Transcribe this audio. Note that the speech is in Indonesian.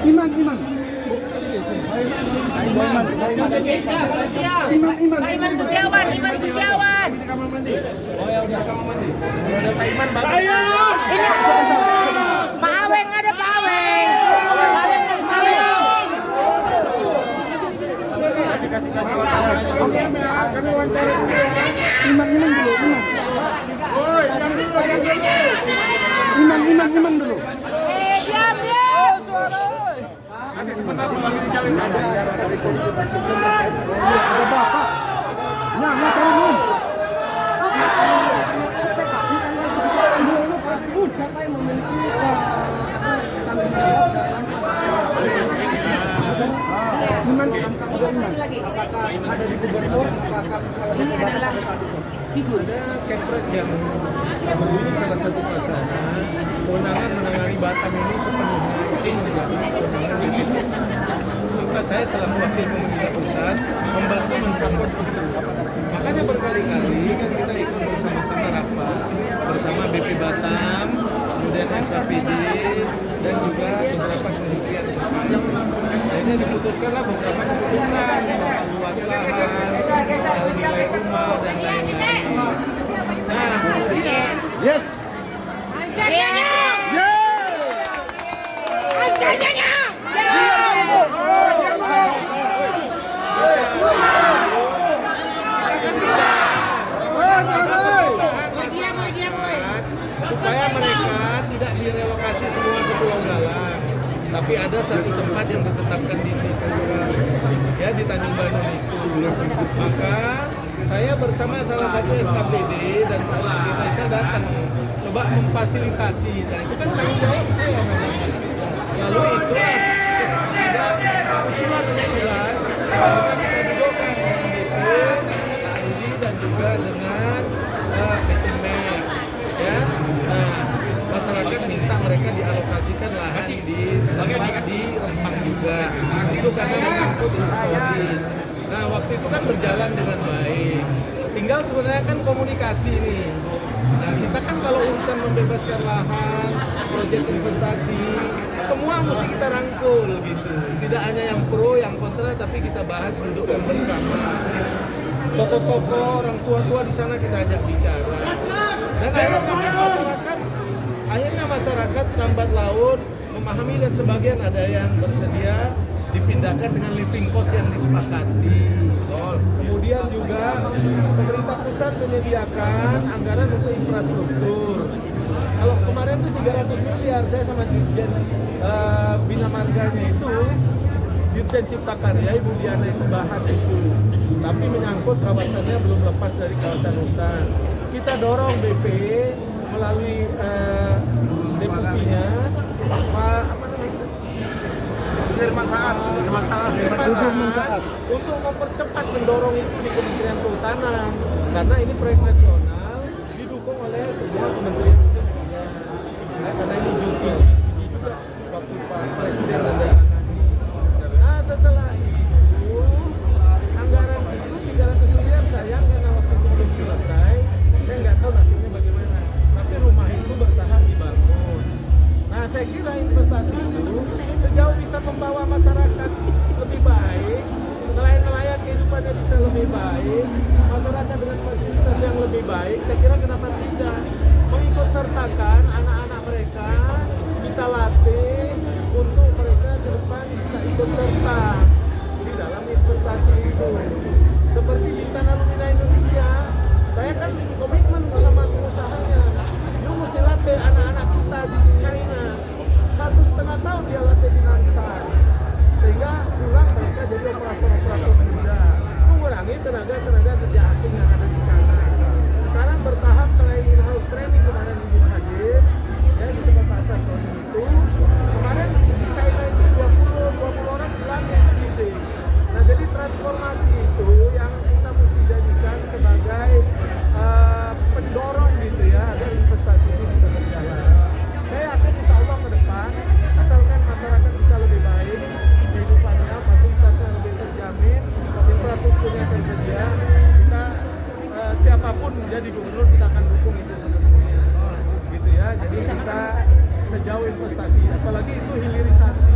Iman. Iman Setiawan. Oh ya udah kamar mandi. Ada Pak Iman Pak. Ini Pak Aweng, ada Pak Aweng. Iman dulu. Diam. Nanti sebentar lagi dicalin. Ada bapak. Nah, cari siapa yang memiliki tanggung jawab dalam apakah ada di gubernur, apakah Ini adalah figur. Kepres yang ini salah satu pelaksana kewenangan menangani Batam ini sepenuhnya itu menjadi kewenangan DPP. Maka saya selaku wakil pemerintah pusat membantu mensupport itu. Makanya berkali-kali kan kita ikut bersama-sama rapat bersama BP Batam, kemudian SAPD dan juga beberapa kementerian terkait. Akhirnya diputuskanlah beberapa keputusan soal luas lahan, soal nilai rumah dan lain-lain. Nah, Yes. supaya mereka tidak direlokasi semua ke Pulau Galang, tapi ada satu tempat yang ditetapkan di situ, ya di Tanjung Bangun itu. Maka saya bersama salah satu SKPD dan Pak Rizky Faisal datang coba memfasilitasi. Nah itu kan tanggung jawab saya namanya. Lalu itu ada usulan kita dudukkan dengan BP, Rudi dan juga dengan PTMEK, ya. Nah masyarakat minta mereka dialokasikan lahan di tempat di Rempang juga. Itu karena menyangkut historis. Nah waktu itu kan berjalan dengan baik. Tinggal sebenarnya kan komunikasi nih. Nah kita kan kalau urusan membebaskan lahan, proyek investasi, semua mesti kita rangkul gitu. Tidak hanya yang pro, yang kontra, tapi kita bahas duduk bersama. Tokoh-tokoh, orang tua-tua di sana kita ajak bicara. Dan akhirnya masyarakat lambat laun memahami dan sebagian ada yang bersedia dipindahkan dengan living cost yang disepakati. Kemudian juga pemerintah pusat menyediakan anggaran untuk infrastruktur. Kalau kemarin tuh 300 miliar, saya sama Dirjen Bina Marganya itu, Dirjen Cipta Karya, Ibu Diana itu bahas itu. Tapi menyangkut kawasannya belum lepas dari kawasan hutan. Kita dorong BP melalui deputinya, Pak Firman Saad untuk mempercepat mendorong itu di Kementerian Kehutanan karena ini proyek nasional didukung oleh semua kementerian. Karena ini cuti juga waktu Pak Presiden menandatangani. Nah setelah itu anggaran itu 300 miliar sayang karena waktu itu belum selesai. Saya nggak tahu nasibnya bagaimana. Tapi rumah itu bertahap dibangun. Nah saya kira investasi itu sejauh bisa membawa masyarakat lebih baik, nelayan-nelayan kehidupannya bisa lebih baik, masyarakat dengan fasilitas yang lebih baik, saya kira kenapa tidak mengikut sertakan anak-anak mereka, kita latih untuk mereka ke depan bisa ikut serta di dalam investasi itu. Seperti Bintang Alumina Indonesia, saya kan komitmen sama pengusahanya, lu mesti latih anak-anak kita di China 1,5 tahun dia latih di Nanshan, sehingga pulang mereka jadi operator-operator muda, mengurangi tenaga kerja asing yang ada di sana. Sekarang bertahap selain in-house training kemarin Ibu hadir, ya di tempat Pak Santoni itu, kemarin di China itu 20 orang dilatih gitu. Nah jadi transformasi itu yang kita mesti jadikan sebagai pendorong gitu ya, agar investasi ini bisa berjalan. Saya yakin insya Allah ke depan, asalkan masyarakat bisa lebih baik, kehidupannya, fasilitasnya lebih terjamin, infrastrukturnya tersedia, kita siapapun menjadi gubernur kita akan dukung itu sebetulnya, gitu ya. Jadi kita sejauh investasi, apalagi itu hilirisasi